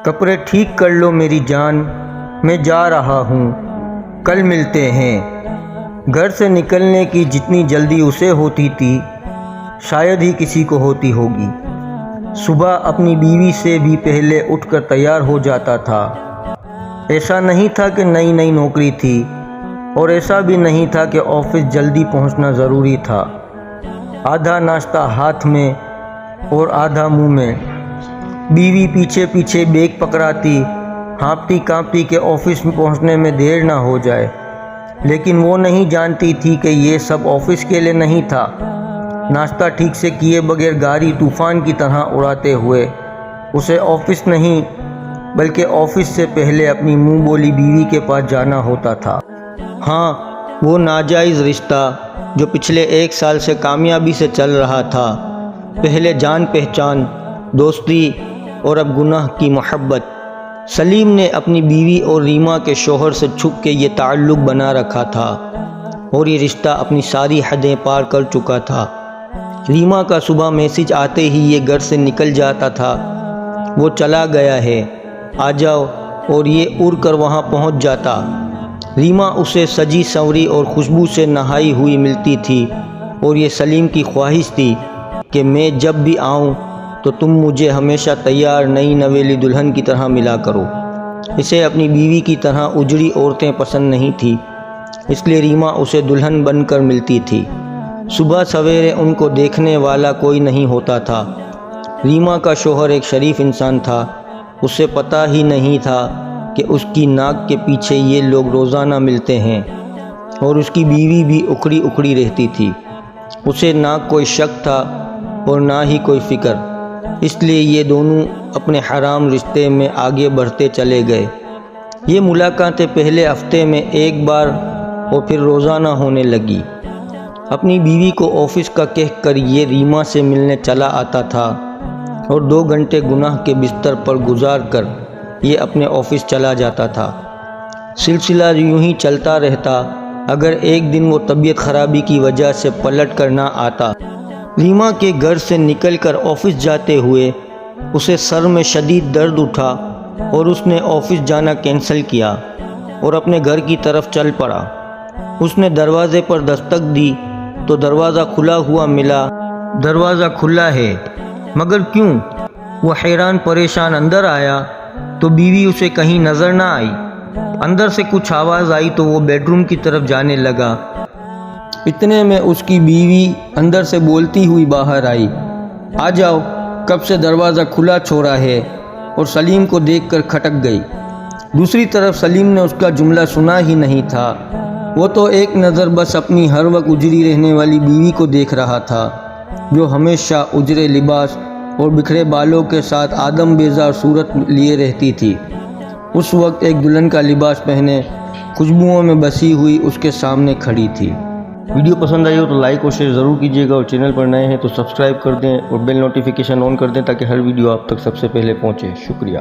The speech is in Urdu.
کپڑے ٹھیک کر لو میری جان، میں جا رہا ہوں، کل ملتے ہیں۔ گھر سے نکلنے کی جتنی جلدی اسے ہوتی تھی شاید ہی کسی کو ہوتی ہوگی۔ صبح اپنی بیوی سے بھی پہلے اٹھ کر تیار ہو جاتا تھا۔ ایسا نہیں تھا کہ نئی نئی نوکری تھی، اور ایسا بھی نہیں تھا کہ آفس جلدی پہنچنا ضروری تھا۔ آدھا ناشتہ ہاتھ میں اور آدھا منہ میں، بیوی پیچھے پیچھے بیگ پکڑاتی، ہانپتی کانپتی کہ آفس میں پہنچنے میں دیر نہ ہو جائے، لیکن وہ نہیں جانتی تھی کہ یہ سب آفس کے لیے نہیں تھا۔ ناشتہ ٹھیک سے کیے بغیر گاڑی طوفان کی طرح اڑاتے ہوئے اسے آفس نہیں بلکہ آفس سے پہلے اپنی منہ بولی بیوی کے پاس جانا ہوتا تھا۔ ہاں، وہ ناجائز رشتہ جو پچھلے 1 سال سے کامیابی سے چل رہا تھا، پہلے جان پہچان، دوستی اور اب گناہ کی محبت۔ سلیم نے اپنی بیوی اور ریما کے شوہر سے چھپ کے یہ تعلق بنا رکھا تھا، اور یہ رشتہ اپنی ساری حدیں پار کر چکا تھا۔ ریما کا صبح میسج آتے ہی یہ گھر سے نکل جاتا تھا، وہ چلا گیا ہے، آ جاؤ، اور یہ اڑ کر وہاں پہنچ جاتا۔ ریما اسے سجی سنوری اور خوشبو سے نہائی ہوئی ملتی تھی، اور یہ سلیم کی خواہش تھی کہ میں جب بھی آؤں تو تم مجھے ہمیشہ تیار نئی نویلی دلہن کی طرح ملا کرو۔ اسے اپنی بیوی کی طرح اجڑی عورتیں پسند نہیں تھی، اس لیے ریما اسے دلہن بن کر ملتی تھی۔ صبح سویرے ان کو دیکھنے والا کوئی نہیں ہوتا تھا۔ ریما کا شوہر ایک شریف انسان تھا، اسے پتہ ہی نہیں تھا کہ اس کی ناک کے پیچھے یہ لوگ روزانہ ملتے ہیں، اور اس کی بیوی بھی اکھڑی اکھڑی رہتی تھی۔ اسے نہ کوئی شک تھا اور نہ ہی کوئی فکر، اس لیے یہ دونوں اپنے حرام رشتے میں آگے بڑھتے چلے گئے۔ یہ ملاقاتیں پہلے ہفتے میں 1 بار اور پھر روزانہ ہونے لگی۔ اپنی بیوی کو آفس کا کہہ کر یہ ریما سے ملنے چلا آتا تھا، اور 2 گھنٹے گناہ کے بستر پر گزار کر یہ اپنے آفس چلا جاتا تھا۔ سلسلہ یوں ہی چلتا رہتا اگر ایک دن وہ طبیعت خرابی کی وجہ سے پلٹ کر نہ آتا۔ ریما کے گھر سے نکل کر آفس جاتے ہوئے اسے سر میں شدید درد اٹھا، اور اس نے آفس جانا کینسل کیا اور اپنے گھر کی طرف چل پڑا۔ اس نے دروازے پر دستک دی تو دروازہ کھلا ہوا ملا۔ دروازہ کھلا ہے، مگر کیوں؟ وہ حیران پریشان اندر آیا تو بیوی اسے کہیں نظر نہ آئی۔ اندر سے کچھ آواز آئی تو وہ بیڈ روم کی طرف جانے لگا۔ اتنے میں اس کی بیوی اندر سے بولتی ہوئی باہر آئی، آ جاؤ، کب سے دروازہ کھلا چھوڑا ہے، اور سلیم کو دیکھ کر کھٹک گئی۔ دوسری طرف سلیم نے اس کا جملہ سنا ہی نہیں تھا، وہ تو ایک نظر بس اپنی ہر وقت اجڑی رہنے والی بیوی کو دیکھ رہا تھا، جو ہمیشہ اجڑے لباس اور بکھرے بالوں کے ساتھ آدم بیزار صورت لیے رہتی تھی۔ اس وقت ایک دلہن کا لباس پہنے، خوشبوؤں میں بسی ہوئی اس کے سامنے کھڑی تھی۔ ویڈیو پسند آئی ہو تو لائک اور شیئر ضرور کیجیے گا، اور چینل پر نئے ہیں تو سبسکرائب کر دیں اور بیل نوٹیفیکیشن آن کر دیں تاکہ ہر ویڈیو آپ تک سب سے پہلے پہنچے۔ شکریہ۔